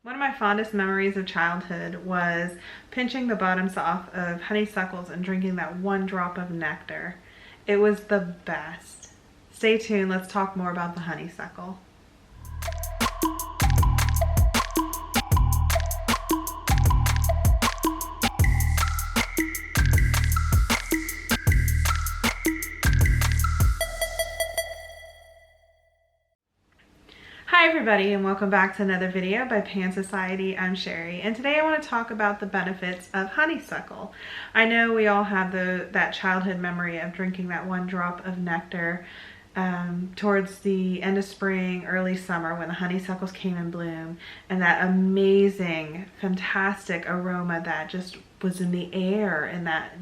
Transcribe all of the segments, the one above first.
One of my fondest memories of childhood was pinching the bottoms off of honeysuckles and drinking that one drop of nectar. It was the best. Stay tuned, let's talk more about the honeysuckle. Hi everybody, and welcome back to another video by Pan Society. I'm Cherie, and today I want to talk about the benefits of honeysuckle. I know we all have that childhood memory of drinking that one drop of nectar towards the end of spring, early summer, when the honeysuckles came in bloom, and that amazing, fantastic aroma that just was in the air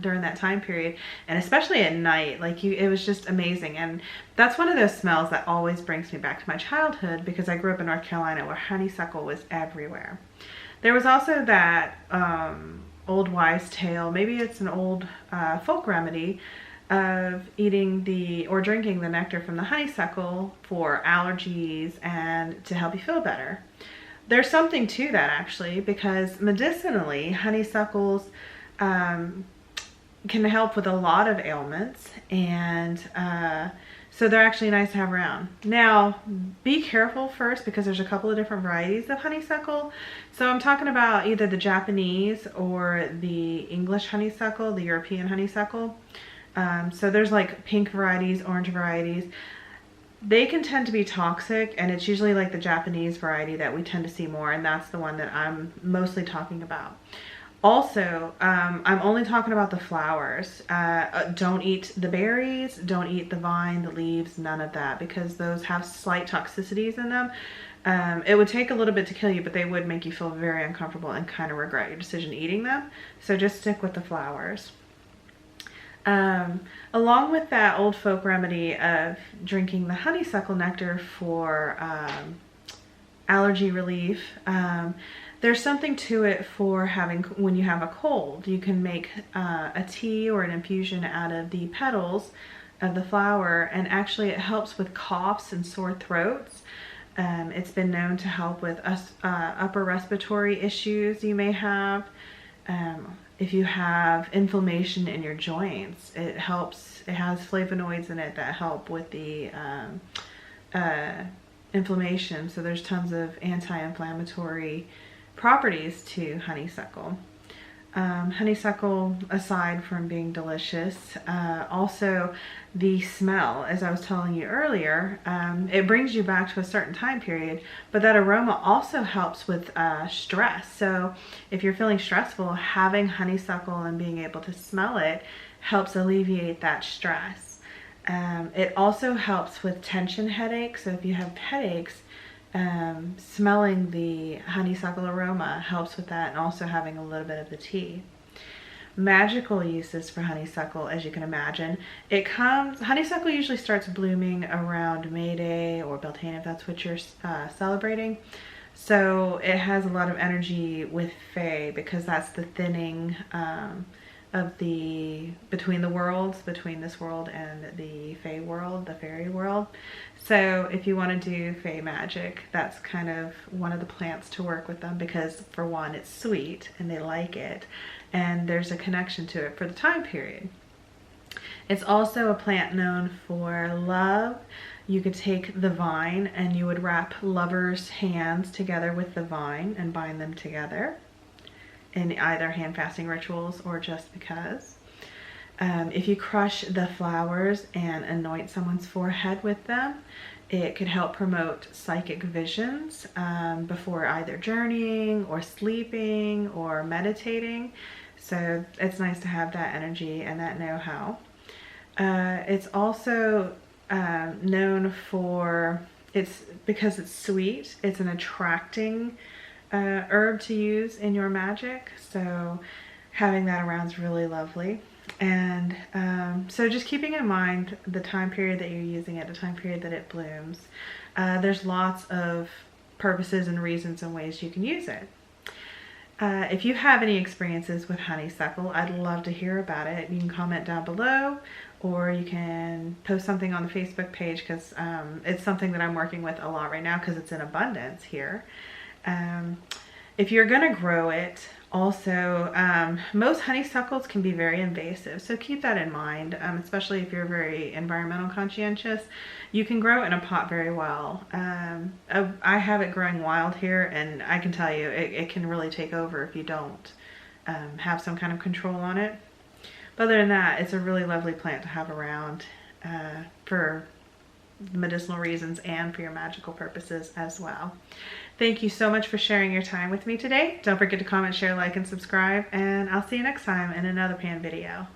during that time period, and especially at night. It was just amazing. And that's one of those smells that always brings me back to my childhood, because I grew up in North Carolina where honeysuckle was everywhere. There was also that old wives' tale, maybe it's an old folk remedy, of eating or drinking the nectar from the honeysuckle for allergies and to help you feel better. There's something to that, actually, because medicinally, honeysuckles can help with a lot of ailments, and so they're actually nice to have around. Now, be careful first, because there's a couple of different varieties of honeysuckle. So I'm talking about either the Japanese or the English honeysuckle, the European honeysuckle. So there's like pink varieties, orange varieties. They can tend to be toxic, and it's usually like the Japanese variety that we tend to see more, and that's the one that I'm mostly talking about. Also, I'm only talking about the flowers. Don't eat the berries, don't eat the vine, the leaves, none of that, because those have slight toxicities in them. It would take a little bit to kill you, but they would make you feel very uncomfortable and kind of regret your decision eating them. So just stick with the flowers. Along with that old folk remedy of drinking the honeysuckle nectar for allergy relief, there's something to it for when you have a cold. You can make a tea or an infusion out of the petals of the flower, and actually it helps with coughs and sore throats. It's been known to help with upper respiratory issues you may have. If you have inflammation in your joints, it helps. It has flavonoids in it that help with the inflammation. So there's tons of anti-inflammatory properties to honeysuckle. Honeysuckle, aside from being delicious, also the smell, as I was telling you earlier, it brings you back to a certain time period, but that aroma also helps with stress. So if you're feeling stressful, having honeysuckle and being able to smell it helps alleviate that stress. It also helps with tension headaches. So if you have headaches, smelling the honeysuckle aroma helps with that, and also having a little bit of the tea. Magical uses for honeysuckle, as you can imagine. Honeysuckle usually starts blooming around May Day or Beltane, if that's what you're celebrating. So it has a lot of energy with Fae, because that's the thinning of between the worlds, between this world and the Fae world, the fairy world. So if you want to do Fae magic, that's kind of one of the plants to work with them, because for one, it's sweet and they like it, and there's a connection to it for the time period. It's also a plant known for love. You could take the vine and you would wrap lovers' hands together with the vine and bind them together in either hand fasting rituals or just because. If you crush the flowers and anoint someone's forehead with them, it could help promote psychic visions before either journeying or sleeping or meditating. So it's nice to have that energy and that know-how. It's also known for, because it's sweet, it's an attracting herb to use in your magic, so having that around is really lovely. And so just keeping in mind the time period that you're using it, the time period that it blooms. There's lots of purposes and reasons and ways you can use it. If you have any experiences with honeysuckle, I'd love to hear about it. You can comment down below, or you can post something on the Facebook page, because it's something that I'm working with a lot right now, because it's in abundance here. if you're gonna grow it, also, most honeysuckles can be very invasive, so keep that in mind, especially if you're very environmental conscientious. You can grow it in a pot very well. I have it growing wild here, and I can tell you it can really take over if you don't have some kind of control on it. But other than that, it's a really lovely plant to have around for medicinal reasons and for your magical purposes as well. Thank you so much for sharing your time with me today. Don't forget to comment, share, like, and subscribe, and I'll see you next time in another pan video.